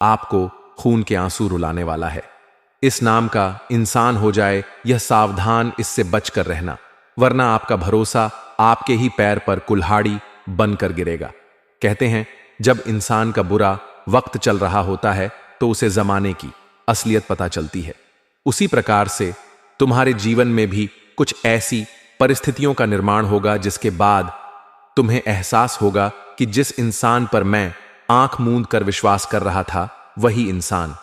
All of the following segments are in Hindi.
आपको खून के आंसू रुलाने वाला है। इस नाम का इंसान हो जाए यह सावधान, इससे बचकर रहना, वरना आपका भरोसा आपके ही पैर पर कुल्हाड़ी बनकर गिरेगा। कहते हैं जब इंसान का बुरा वक्त चल रहा होता है तो उसे जमाने की असलियत पता चलती है। उसी प्रकार से तुम्हारे जीवन में भी कुछ ऐसी परिस्थितियों का निर्माण होगा जिसके बाद तुम्हें एहसास होगा कि जिस इंसान पर मैं आंख मूंद कर विश्वास कर रहा था वही इंसान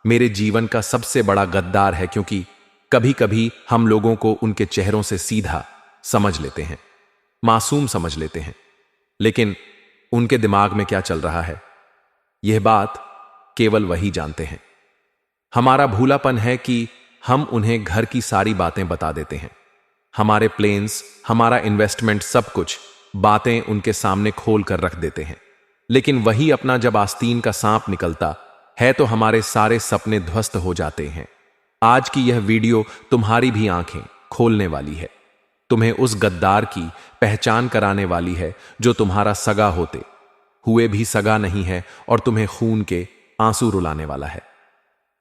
मेरे जीवन का सबसे बड़ा गद्दार है। क्योंकि कभी कभी हम लोगों को उनके चेहरों से सीधा समझ लेते हैं, मासूम समझ लेते हैं, लेकिन उनके दिमाग में क्या चल रहा है यह बात केवल वही जानते हैं। हमारा भूलापन है कि हम उन्हें घर की सारी बातें बता देते हैं, हमारे प्लेन्स, हमारा इन्वेस्टमेंट, सब कुछ बातें उनके सामने खोल कर रख देते हैं। लेकिन वही अपना जब आस्तीन का सांप निकलता है तो हमारे सारे सपने ध्वस्त हो जाते हैं। आज की यह वीडियो तुम्हारी भी आंखें खोलने वाली है, तुम्हें उस गद्दार की पहचान कराने वाली है जो तुम्हारा सगा होते हुए भी सगा नहीं है और तुम्हें खून के आंसू रुलाने वाला है।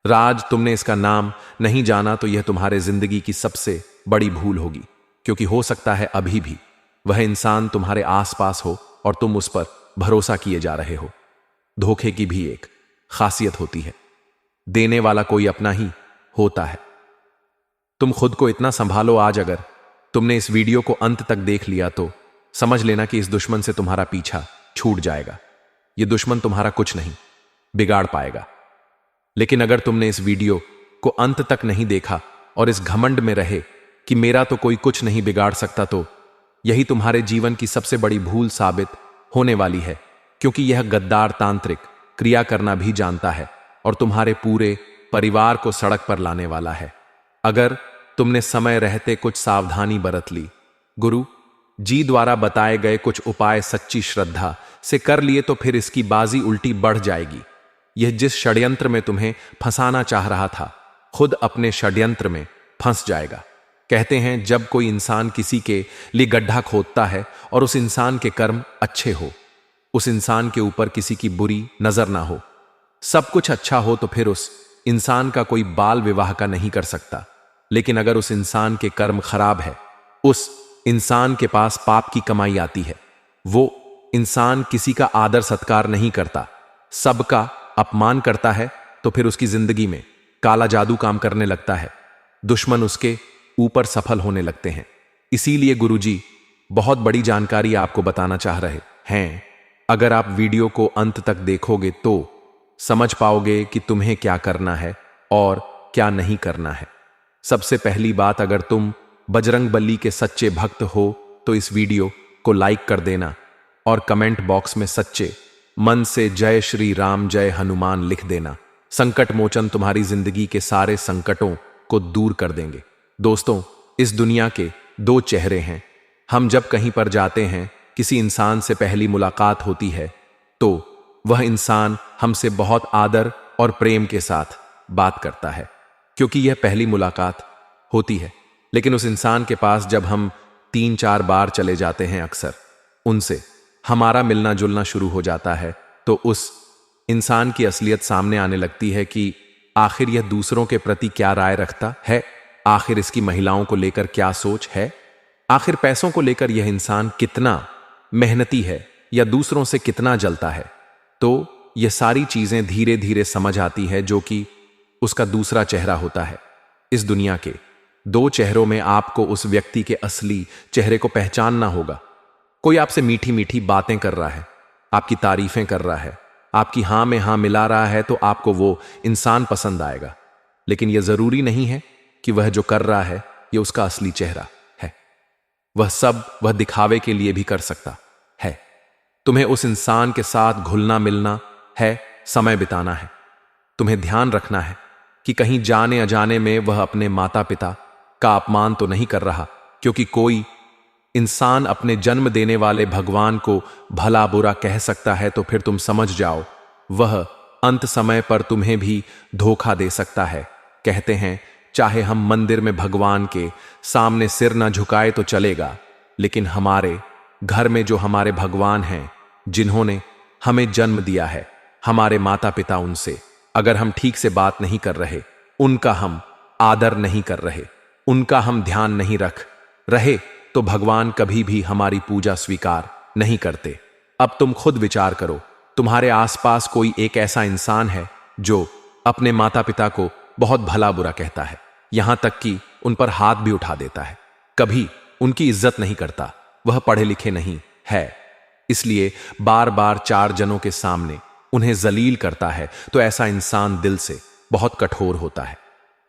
राज, तुमने इसका नाम नहीं जाना तो यह तुम्हारे जिंदगी की सबसे बड़ी भूल होगी, क्योंकि हो सकता है अभी भी वह इंसान तुम्हारे आसपास हो और तुम उस पर भरोसा किए जा रहे हो। धोखे की भी एक खासियत होती है, देने वाला कोई अपना ही होता है। तुम खुद को इतना संभालो। आज अगर तुमने इस वीडियो को अंत तक देख लिया तो समझ लेना कि इस दुश्मन से तुम्हारा पीछा छूट जाएगा। यह दुश्मन तुम्हारा कुछ नहीं बिगाड़ पाएगा। लेकिन अगर तुमने इस वीडियो को अंत तक नहीं देखा और इस घमंड में रहे कि मेरा तो कोई कुछ नहीं बिगाड़ सकता, तो यही तुम्हारे जीवन की सबसे बड़ी भूल साबित होने वाली है। क्योंकि यह गद्दार तांत्रिक क्रिया करना भी जानता है और तुम्हारे पूरे परिवार को सड़क पर लाने वाला है। अगर तुमने समय रहते कुछ सावधानी बरत ली, गुरु जी द्वारा बताए गए कुछ उपाय सच्ची श्रद्धा से कर लिए, तो फिर इसकी बाजी उल्टी बढ़ जाएगी। यह जिस षड्यंत्र में तुम्हें फंसाना चाह रहा था, खुद अपने षड्यंत्र में फंस जाएगा। कहते हैं जब कोई इंसान किसी के लिए गड्ढा खोदता है और उस इंसान के कर्म अच्छे हो, उस इंसान के ऊपर किसी की बुरी नजर ना हो, सब कुछ अच्छा हो, तो फिर उस इंसान का कोई बाल विवाह का नहीं कर सकता। लेकिन अगर उस इंसान के कर्म खराब है, उस इंसान के पास पाप की कमाई आती है, वो इंसान किसी का आदर सत्कार नहीं करता, सबका अपमान करता है, तो फिर उसकी जिंदगी में काला जादू काम करने लगता है, दुश्मन उसके ऊपर सफल होने लगते हैं। इसीलिए गुरुजी बहुत बड़ी जानकारी आपको बताना चाह रहे हैं। अगर आप वीडियो को अंत तक देखोगे तो समझ पाओगे कि तुम्हें क्या करना है और क्या नहीं करना है। सबसे पहली बात, अगर तुम बजरंगबली के सच्चे भक्त हो तो इस वीडियो को लाइक कर देना और कमेंट बॉक्स में सच्चे मन से जय श्री राम, जय हनुमान लिख देना। संकट मोचन तुम्हारी जिंदगी के सारे संकटों को दूर कर देंगे। दोस्तों, इस दुनिया के दो चेहरे हैं। हम जब कहीं पर जाते हैं, किसी इंसान से पहली मुलाकात होती है तो वह इंसान हमसे बहुत आदर और प्रेम के साथ बात करता है, क्योंकि यह पहली मुलाकात होती है। लेकिन उस इंसान के पास जब हम 3-4 बार चले जाते हैं, अक्सर उनसे हमारा मिलना जुलना शुरू हो जाता है, तो उस इंसान की असलियत सामने आने लगती है कि आखिर यह दूसरों के प्रति क्या राय रखता है, आखिर इसकी महिलाओं को लेकर क्या सोच है, आखिर पैसों को लेकर यह इंसान कितना मेहनती है या दूसरों से कितना जलता है। तो यह सारी चीजें धीरे धीरे समझ आती है, जो कि उसका दूसरा चेहरा होता है। इस दुनिया के दो चेहरों में आपको उस व्यक्ति के असली चेहरे को पहचानना होगा। कोई आपसे मीठी मीठी बातें कर रहा है, आपकी तारीफें कर रहा है, आपकी हां में हां मिला रहा है, तो आपको वो इंसान पसंद आएगा। लेकिन यह जरूरी नहीं है कि वह जो कर रहा है यह उसका असली चेहरा है। वह दिखावे के लिए भी कर सकता है। तुम्हें उस इंसान के साथ घुलना मिलना है, समय बिताना है। तुम्हें ध्यान रखना है कि कहीं जाने अजाने में वह अपने माता पिता का अपमान तो नहीं कर रहा, क्योंकि कोई इंसान अपने जन्म देने वाले भगवान को भला बुरा कह सकता है, तो फिर तुम समझ जाओ वह अंत समय पर तुम्हें भी धोखा दे सकता है। कहते हैं चाहे हम मंदिर में भगवान के सामने सिर ना झुकाए तो चलेगा, लेकिन हमारे घर में जो हमारे भगवान हैं, जिन्होंने हमें जन्म दिया है, हमारे माता पिता उनसे अगर हम ठीक से बात नहीं कर रहे, उनका हम आदर नहीं कर रहे, उनका हम ध्यान नहीं रख रहे, तो भगवान कभी भी हमारी पूजा स्वीकार नहीं करते। अब तुम खुद विचार करो, तुम्हारे आसपास कोई एक ऐसा इंसान है जो अपने माता पिता को बहुत भला बुरा कहता है, यहां तक कि उन पर हाथ भी उठा देता है, कभी उनकी इज्जत नहीं करता, वह पढ़े लिखे नहीं है, इसलिए बार बार 4 जनों के सामने उन्हें जलील करता है, तो ऐसा इंसान दिल से बहुत कठोर होता है।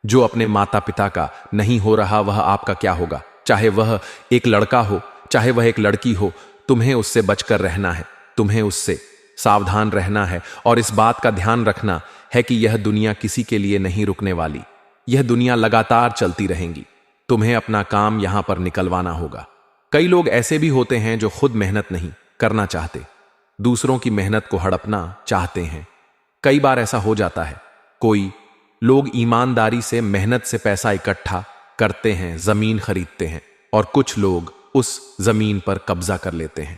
जो अपने माता पिता का नहीं हो रहा, वह आपका क्या होगा? चाहे वह एक लड़का हो, चाहे वह एक लड़की हो, तुम्हें उससे बचकर रहना है, तुम्हें उससे सावधान रहना है, और इस बात का ध्यान रखना है कि यह दुनिया किसी के लिए नहीं रुकने वाली, यह दुनिया लगातार चलती रहेंगी। तुम्हें अपना काम यहां पर निकलवाना होगा। कई लोग ऐसे भी होते हैं जो खुद मेहनत नहीं करना चाहते, दूसरों की मेहनत को हड़पना चाहते हैं। कई बार ऐसा हो जाता है, कोई लोग ईमानदारी से मेहनत से पैसा इकट्ठा करते हैं, जमीन खरीदते हैं, और कुछ लोग उस जमीन पर कब्जा कर लेते हैं।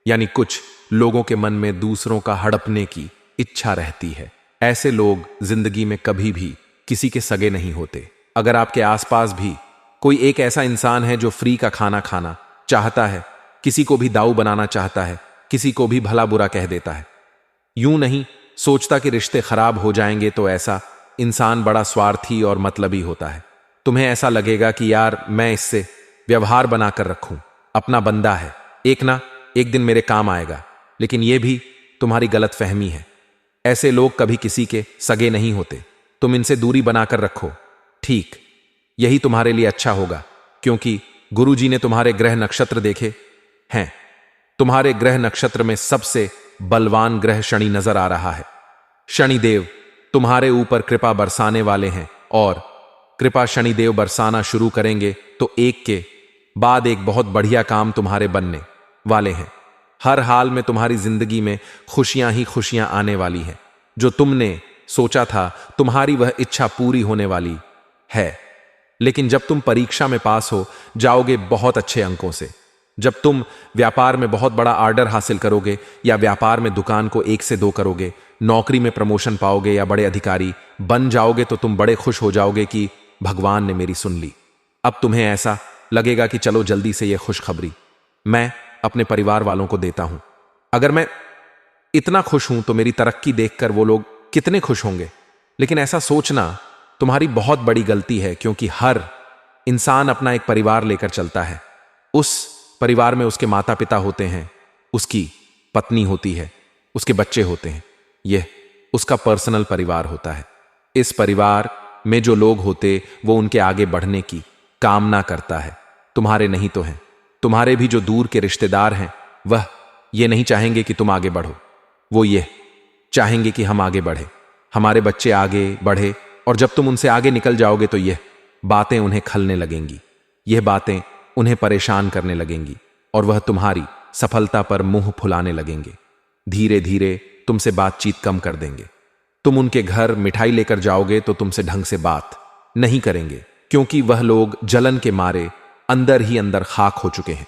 यानी कुछ लोगों के मन में दूसरों का हड़पने की इच्छा रहती है। ऐसे लोग जिंदगी में कभी भी किसी के सगे नहीं होते। अगर आपके आसपास भी कोई एक ऐसा इंसान है जो फ्री का खाना खाना चाहता है, किसी को भी दाऊ बनाना चाहता है, किसी को भी भला बुरा कह देता है, यूं नहीं सोचता कि रिश्ते खराब हो जाएंगे, तो ऐसा इंसान बड़ा स्वार्थी और मतलबी होता है। तुम्हें ऐसा लगेगा कि यार मैं इससे व्यवहार बनाकर रखूं, अपना बंदा है, एक दिन मेरे काम आएगा, लेकिन यह भी तुम्हारी गलत फहमी है। ऐसे लोग कभी किसी के सगे नहीं होते, तुम इनसे दूरी बनाकर रखो, ठीक यही तुम्हारे लिए अच्छा होगा, क्योंकि गुरुजी ने तुम्हारे ग्रह नक्षत्र देखे हैं। तुम्हारे ग्रह नक्षत्र में सबसे बलवान ग्रह शनि नजर आ रहा है। शनिदेव तुम्हारे ऊपर कृपा बरसाने वाले हैं, और कृपा शनिदेव बरसाना शुरू करेंगे तो एक के बाद एक बहुत बढ़िया काम तुम्हारे बनने वाले हैं। हर हाल में तुम्हारी जिंदगी में खुशियां ही खुशियां आने वाली हैं। जो तुमने सोचा था, तुम्हारी वह इच्छा पूरी होने वाली है। लेकिन जब तुम परीक्षा में पास हो जाओगे बहुत अच्छे अंकों से, जब तुम व्यापार में बहुत बड़ा ऑर्डर हासिल करोगे, या व्यापार में दुकान को 1 से 2 करोगे, नौकरी में प्रमोशन पाओगे या बड़े अधिकारी बन जाओगे, तो तुम बड़े खुश हो जाओगे कि भगवान ने मेरी सुन ली। अब तुम्हें ऐसा लगेगा कि चलो जल्दी से यह खुशखबरी मैं अपने परिवार वालों को देता हूं। अगर मैं इतना खुश हूं तो मेरी तरक्की देखकर वो लोग कितने खुश होंगे। लेकिन ऐसा सोचना तुम्हारी बहुत बड़ी गलती है, क्योंकि हर इंसान अपना एक परिवार लेकर चलता है। उस परिवार में उसके माता पिता होते हैं, उसकी पत्नी होती है, उसके बच्चे होते हैं, यह उसका पर्सनल परिवार होता है। इस परिवार में जो लोग होते वो उनके आगे बढ़ने की कामना करता है, तुम्हारे नहीं तो हैं। तुम्हारे भी जो दूर के रिश्तेदार हैं वह ये नहीं चाहेंगे कि तुम आगे बढ़ो, वो ये चाहेंगे कि हम आगे बढ़े, हमारे बच्चे आगे बढ़े। और जब तुम उनसे आगे निकल जाओगे तो यह बातें उन्हें खलने लगेंगी, यह बातें उन्हें परेशान करने लगेंगी, और वह तुम्हारी सफलता पर मुंह फुलाने लगेंगे। धीरे धीरे तुमसे बातचीत कम कर देंगे। तुम उनके घर मिठाई लेकर जाओगे तो तुमसे ढंग से बात नहीं करेंगे, क्योंकि वह लोग जलन के मारे अंदर ही अंदर खाक हो चुके हैं।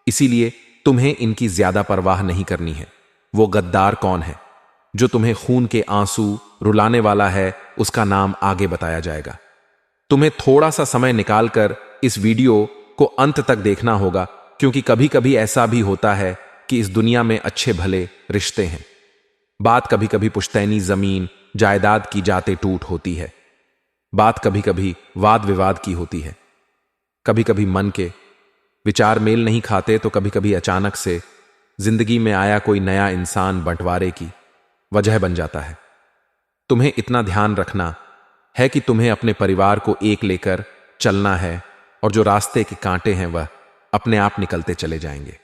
इसीलिए तुम्हें इनकी ज्यादा परवाह नहीं करनी है। वो गद्दार कौन है जो तुम्हें खून के आंसू रुलाने वाला है, उसका नाम आगे बताया जाएगा। तुम्हें थोड़ा सा समय निकालकर इस वीडियो को अंत तक देखना होगा, क्योंकि कभी कभी ऐसा भी होता है कि इस दुनिया में अच्छे भले रिश्ते हैं, बात कभी कभी पुश्तैनी जमीन जायदाद की जाते टूट होती है, बात कभी कभी वाद विवाद की होती है, कभी कभी मन के विचार मेल नहीं खाते, तो कभी कभी अचानक से जिंदगी में आया कोई नया इंसान बंटवारे की वजह बन जाता है। तुम्हें इतना ध्यान रखना है कि तुम्हें अपने परिवार को एक लेकर चलना है, और जो रास्ते के कांटे हैं वह अपने आप निकलते चले जाएंगे।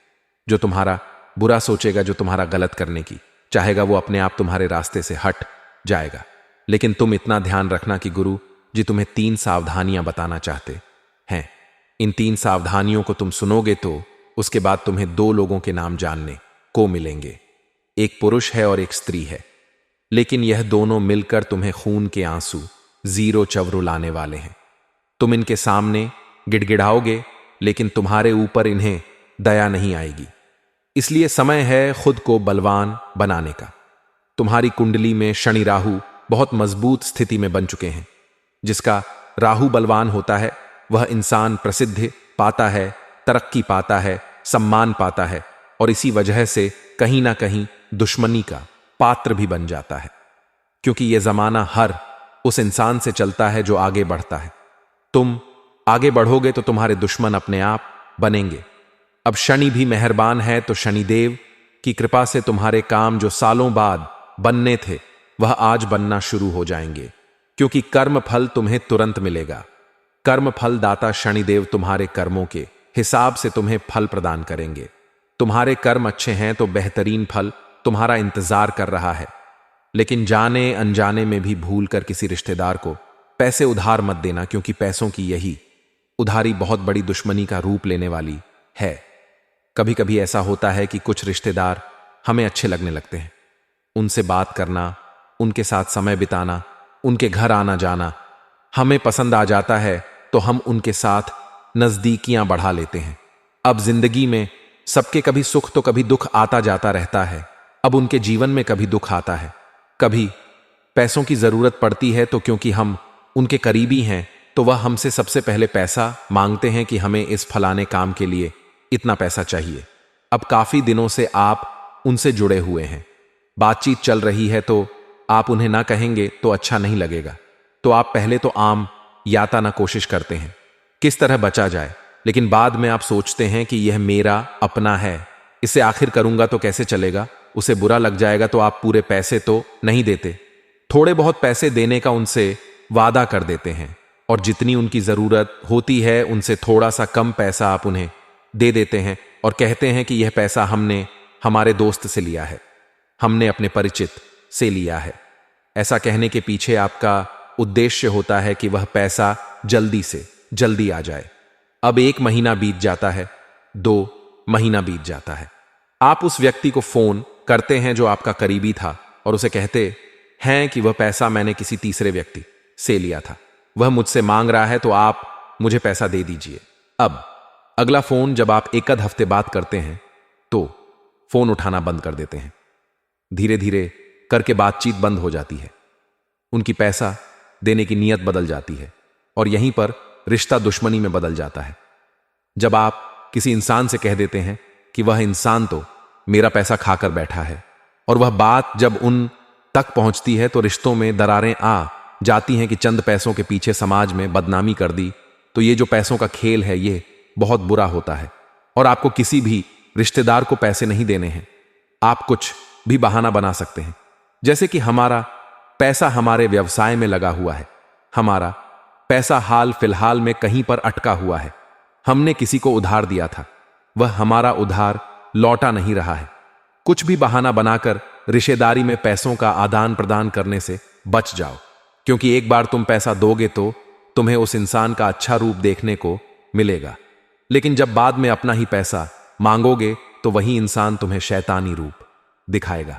जो तुम्हारा बुरा सोचेगा, जो तुम्हारा गलत करने की चाहेगा, वो अपने आप तुम्हारे रास्ते से हट जाएगा। लेकिन तुम इतना ध्यान रखना कि गुरु जी तुम्हें 3 सावधानियां बताना चाहते हैं। इन 3 सावधानियों को तुम सुनोगे तो उसके बाद तुम्हें 2 लोगों के नाम जानने को मिलेंगे। एक पुरुष है और एक स्त्री है, लेकिन यह दोनों मिलकर तुम्हें खून के आंसू जीरो चवरू लाने वाले हैं। तुम इनके सामने गिड़गिड़ाओगे, लेकिन तुम्हारे ऊपर इन्हें दया नहीं आएगी। इसलिए समय है खुद को बलवान बनाने का। तुम्हारी कुंडली में शनि राहु बहुत मजबूत स्थिति में बन चुके हैं। जिसका राहु बलवान होता है वह इंसान प्रसिद्धि पाता है, तरक्की पाता है, सम्मान पाता है और इसी वजह से कहीं ना कहीं दुश्मनी का पात्र भी बन जाता है, क्योंकि यह जमाना हर उस इंसान से चलता है जो आगे बढ़ता है। तुम आगे बढ़ोगे तो तुम्हारे दुश्मन अपने आप बनेंगे। अब शनि भी मेहरबान है तो शनिदेव की कृपा से तुम्हारे काम जो सालों बाद बनने थे वह आज बनना शुरू हो जाएंगे, क्योंकि कर्म फल तुम्हें तुरंत मिलेगा। कर्म फल दाता शनिदेव तुम्हारे कर्मों के हिसाब से तुम्हें फल प्रदान करेंगे। तुम्हारे कर्म अच्छे हैं तो बेहतरीन फल तुम्हारा इंतजार कर रहा है। लेकिन जाने अनजाने में भी भूल कर किसी रिश्तेदार को पैसे उधार मत देना, क्योंकि पैसों की यही उधारी बहुत बड़ी दुश्मनी का रूप लेने वाली है। कभी कभी ऐसा होता है कि कुछ रिश्तेदार हमें अच्छे लगने लगते हैं। उनसे बात करना, उनके साथ समय बिताना, उनके घर आना जाना हमें पसंद आ जाता है तो हम उनके साथ नजदीकियां बढ़ा लेते हैं। अब जिंदगी में सबके कभी सुख तो कभी दुख आता जाता रहता है। अब उनके जीवन में कभी दुख आता है, कभी पैसों की जरूरत पड़ती है, तो क्योंकि हम उनके करीबी हैं तो वह हमसे सबसे पहले पैसा मांगते हैं कि हमें इस फलाने काम के लिए इतना पैसा चाहिए। अब काफी दिनों से आप उनसे जुड़े हुए हैं, बातचीत चल रही है, तो आप उन्हें ना कहेंगे तो अच्छा नहीं लगेगा। तो आप पहले तो आम यातना कोशिश करते हैं किस तरह बचा जाए, लेकिन बाद में आप सोचते हैं कि यह मेरा अपना है, इसे आखिर करूंगा तो कैसे चलेगा, उसे बुरा लग जाएगा, तो आप पूरे पैसे तो नहीं देते, थोड़े बहुत पैसे देने का उनसे वादा कर देते हैं और जितनी उनकी जरूरत होती है उनसे थोड़ा सा कम पैसा आप उन्हें दे देते हैं और कहते हैं कि यह पैसा हमने हमारे दोस्त से लिया है, हमने अपने परिचित से लिया है। ऐसा कहने के पीछे आपका उद्देश्य होता है कि वह पैसा जल्दी से जल्दी आ जाए। अब 1 महीना बीत जाता है, 2 महीना बीत जाता है, आप उस व्यक्ति को फोन करते हैं जो आपका करीबी था और उसे कहते हैं कि वह पैसा मैंने किसी तीसरे व्यक्ति से लिया था, वह मुझसे मांग रहा है तो आप मुझे पैसा दे दीजिए। अब अगला फोन जब आप 1 हफ्ते बाद करते हैं तो फोन उठाना बंद कर देते हैं। धीरे धीरे करके बातचीत बंद हो जाती है, उनकी पैसा देने की नीयत बदल जाती है और यहीं पर रिश्ता दुश्मनी में बदल जाता है। जब आप किसी इंसान से कह देते हैं कि वह इंसान तो मेरा पैसा खाकर बैठा है और वह बात जब उन तक पहुंचती है तो रिश्तों में दरारें आ जाती हैं कि चंद पैसों के पीछे समाज में बदनामी कर दी, तो ये जो पैसों का खेल है ये बहुत बुरा होता है और आपको किसी भी रिश्तेदार को पैसे नहीं देने हैं। आप कुछ भी बहाना बना सकते हैं, जैसे कि हमारा पैसा हमारे व्यवसाय में लगा हुआ है, हमारा पैसा हाल फिलहाल में कहीं पर अटका हुआ है, हमने किसी को उधार दिया था, वह हमारा उधार लौटा नहीं रहा है। कुछ भी बहाना बनाकर रिश्तेदारी में पैसों का आदान प्रदान करने से बच जाओ, क्योंकि एक बार तुम पैसा दोगे तो तुम्हें उस इंसान का अच्छा रूप देखने को मिलेगा, लेकिन जब बाद में अपना ही पैसा मांगोगे तो वही इंसान तुम्हें शैतानी रूप दिखाएगा।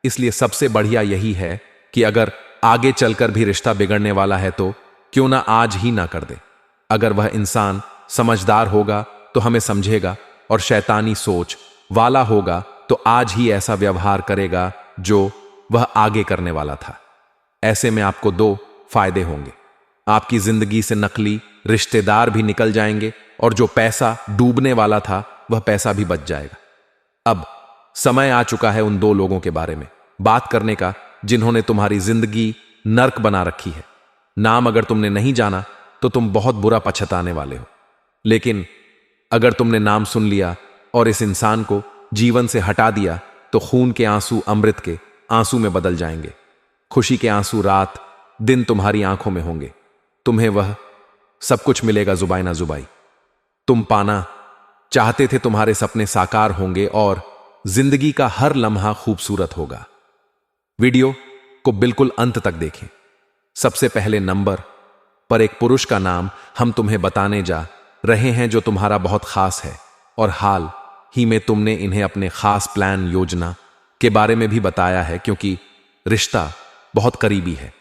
इसलिए सबसे बढ़िया यही है कि अगर आगे चलकर भी रिश्ता बिगड़ने वाला है तो क्यों ना आज ही ना कर दे। अगर वह इंसान समझदार होगा तो हमें समझेगा और शैतानी सोच वाला होगा तो आज ही ऐसा व्यवहार करेगा जो वह आगे करने वाला था। ऐसे में आपको 2 फायदे होंगे, आपकी जिंदगी से नकली रिश्तेदार भी निकल जाएंगे और जो पैसा डूबने वाला था वह पैसा भी बच जाएगा। अब समय आ चुका है उन 2 लोगों के बारे में बात करने का जिन्होंने तुम्हारी जिंदगी नर्क बना रखी है। नाम अगर तुमने नहीं जाना तो तुम बहुत बुरा पछताने वाले हो, लेकिन अगर तुमने नाम सुन लिया और इस इंसान को जीवन से हटा दिया तो खून के आंसू अमृत के आंसू में बदल जाएंगे। खुशी के आंसू रात दिन तुम्हारी आंखों में होंगे, तुम्हें वह सब कुछ मिलेगा जुबाई ना जुबाई। तुम पाना चाहते थे तुम्हारे सपने साकार होंगे और जिंदगी का हर लम्हा खूबसूरत होगा। वीडियो को बिल्कुल अंत तक देखें। सबसे पहले नंबर पर एक पुरुष का नाम हम तुम्हें बताने जा रहे हैं जो तुम्हारा बहुत खास है और हाल ही में तुमने इन्हें अपने खास प्लान योजना के बारे में भी बताया है, क्योंकि रिश्ता बहुत करीबी है।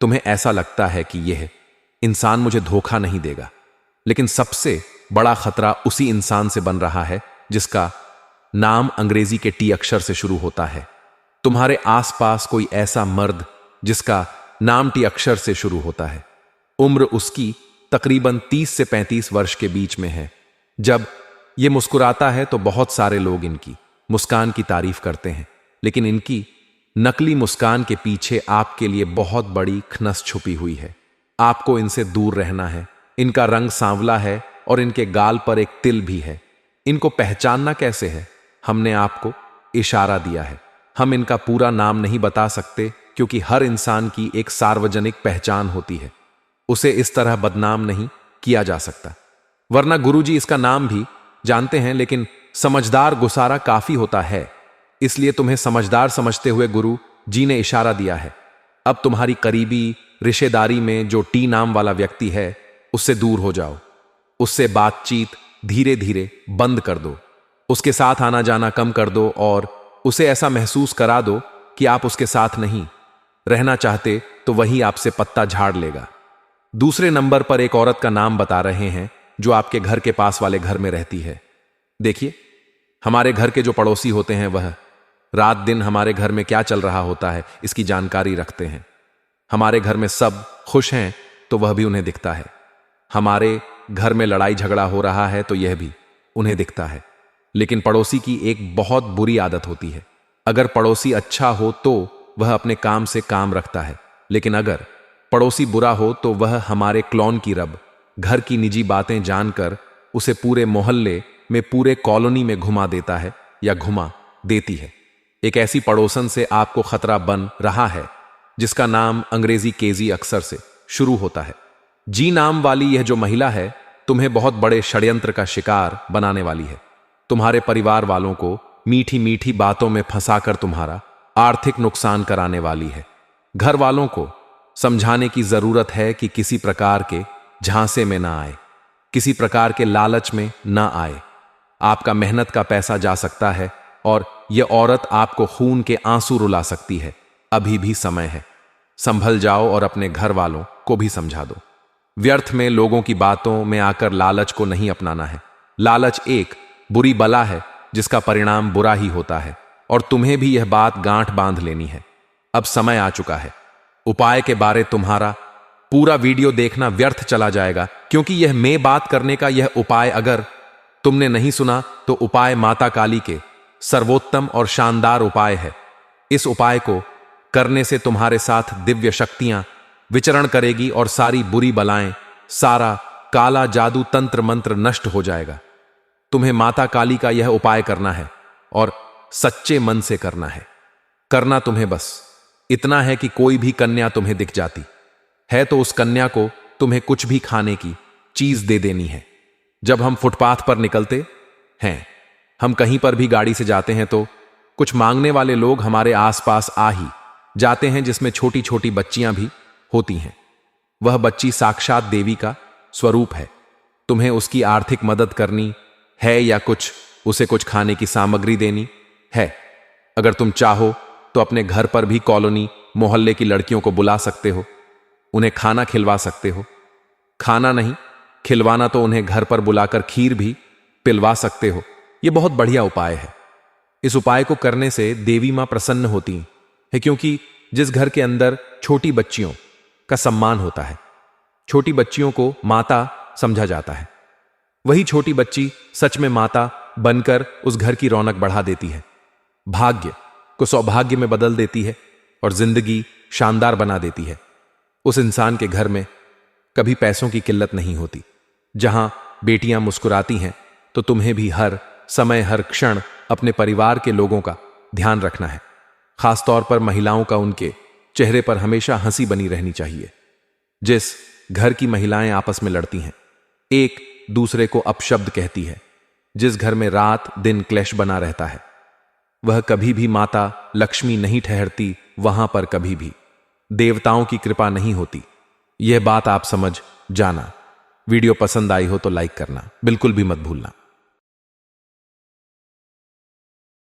तुम्हें ऐसा लगता है कि यह इंसान मुझे धोखा नहीं देगा, लेकिन सबसे बड़ा खतरा उसी इंसान से बन रहा है जिसका नाम अंग्रेजी के टी अक्षर से शुरू होता है। तुम्हारे आसपास कोई ऐसा मर्द जिसका नाम टी अक्षर से शुरू होता है। उम्र उसकी तकरीबन 30 से 35 वर्ष के बीच में है। जब ये मुस्कुराता है तो बहुत सारे लोग इनकी मुस्कान की तारीफ करते हैं, लेकिन इनकी नकली मुस्कान के पीछे आपके लिए बहुत बड़ी खनस छुपी हुई है। आपको इनसे दूर रहना है। इनका रंग सांवला है और इनके गाल पर एक तिल भी है। इनको पहचानना कैसे है? हमने आपको इशारा दिया है। हम इनका पूरा नाम नहीं बता सकते क्योंकि हर इंसान की एक सार्वजनिक पहचान होती है। उसे इस तरह बदनाम नहीं किया जा सकता, वरना गुरुजी इसका नाम भी जानते हैं, लेकिन समझदार गुसारा काफी होता है। इसलिए तुम्हें समझदार समझते हुए गुरु जी ने इशारा दिया है। अब तुम्हारी करीबी रिश्तेदारी में जो टी नाम वाला व्यक्ति है उससे दूर हो जाओ। उससे बातचीत धीरे धीरे बंद कर दो। उसके साथ आना जाना कम कर दो और उसे ऐसा महसूस करा दो कि आप उसके साथ नहीं रहना चाहते, तो वही आपसे पत्ता झाड़ लेगा। दूसरे नंबर पर एक औरत का नाम बता रहे हैं जो आपके घर के पास वाले घर में रहती है। देखिए, हमारे घर के जो पड़ोसी होते हैं वह रात दिन हमारे घर में क्या चल रहा होता है इसकी जानकारी रखते हैं। हमारे घर में सब खुश हैं तो वह भी उन्हें दिखता है। हमारे घर में लड़ाई झगड़ा हो रहा है तो यह भी उन्हें दिखता है। लेकिन पड़ोसी की एक बहुत बुरी आदत होती है। अगर पड़ोसी अच्छा हो तो वह अपने काम से काम रखता है, लेकिन अगर पड़ोसी बुरा हो तो वह हमारे क्लॉन की रब घर की निजी बातें जानकर उसे पूरे मोहल्ले में, पूरे कॉलोनी में घुमा देता है या घुमा देती है। एक ऐसी पड़ोसन से आपको खतरा बन रहा है जिसका नाम अंग्रेजी केजी अक्सर से शुरू होता है। जी नाम वाली यह जो महिला है तुम्हें बहुत बड़े षड्यंत्र का शिकार बनाने वाली है। तुम्हारे परिवार वालों को मीठी मीठी बातों में फंसाकर तुम्हारा आर्थिक नुकसान कराने वाली है। घर वालों को समझाने की जरूरत है कि किसी प्रकार के झांसे में ना आए, किसी प्रकार के लालच में ना आए। आपका मेहनत का पैसा जा सकता है और यह औरत आपको खून के आंसू रुला सकती है। अभी भी समय है, संभल जाओ और अपने घर वालों को भी समझा दो। व्यर्थ में लोगों की बातों में आकर लालच को नहीं अपनाना है। लालच एक बुरी बला है जिसका परिणाम बुरा ही होता है और तुम्हें भी यह बात गांठ बांध लेनी है। अब समय आ चुका है। उपाय के बारे तुम्हारा पूरा वीडियो देखना व्यर्थ चला जाएगा, क्योंकि यह मैं बात करने का यह उपाय अगर तुमने नहीं सुना तो उपाय माता काली के सर्वोत्तम और शानदार उपाय है। इस उपाय को करने से तुम्हारे साथ दिव्य शक्तियां विचरण करेगी और सारी बुरी बलाएं, सारा काला जादू तंत्र मंत्र नष्ट हो जाएगा। तुम्हें माता काली का यह उपाय करना है और सच्चे मन से करना है। करना तुम्हें बस इतना है कि कोई भी कन्या तुम्हें दिख जाती है तो उस कन्या को तुम्हें कुछ भी खाने की चीज दे देनी है। जब हम फुटपाथ पर निकलते हैं, हम कहीं पर भी गाड़ी से जाते हैं तो कुछ मांगने वाले लोग हमारे आसपास आ ही जाते हैं, जिसमें छोटी छोटी बच्चियां भी होती हैं। वह बच्ची साक्षात देवी का स्वरूप है। तुम्हें उसकी आर्थिक मदद करनी है या उसे कुछ खाने की सामग्री देनी है। अगर तुम चाहो तो अपने घर पर भी कॉलोनी मोहल्ले की लड़कियों को बुला सकते हो, उन्हें खाना खिलवा सकते हो। खाना नहीं खिलवाना तो उन्हें घर पर बुलाकर खीर भी पिलवा सकते हो। यह बहुत बढ़िया उपाय है। इस उपाय को करने से देवी मां प्रसन्न होती है, क्योंकि जिस घर के अंदर छोटी बच्चियों का सम्मान होता है, छोटी बच्चियों को माता समझा जाता है, वही छोटी बच्ची सच में माता बनकर उस घर की रौनक बढ़ा देती है, भाग्य को सौभाग्य में बदल देती है और जिंदगी शानदार बना देती है। उस इंसान के घर में कभी पैसों की किल्लत नहीं होती। जहां बेटियां मुस्कुराती हैं तो तुम्हें भी हर समय हर क्षण अपने परिवार के लोगों का ध्यान रखना है। खासतौर पर महिलाओं का उनके चेहरे पर हमेशा हंसी बनी रहनी चाहिए। जिस घर की महिलाएं आपस में लड़ती हैं, एक दूसरे को अपशब्द कहती है, जिस घर में रात दिन क्लेश बना रहता है, वह कभी भी माता लक्ष्मी नहीं ठहरती। वहां पर कभी भी देवताओं की कृपा नहीं होती। यह बात आप समझ जाना। वीडियो पसंद आई हो तो लाइक करना बिल्कुल भी मत भूलना।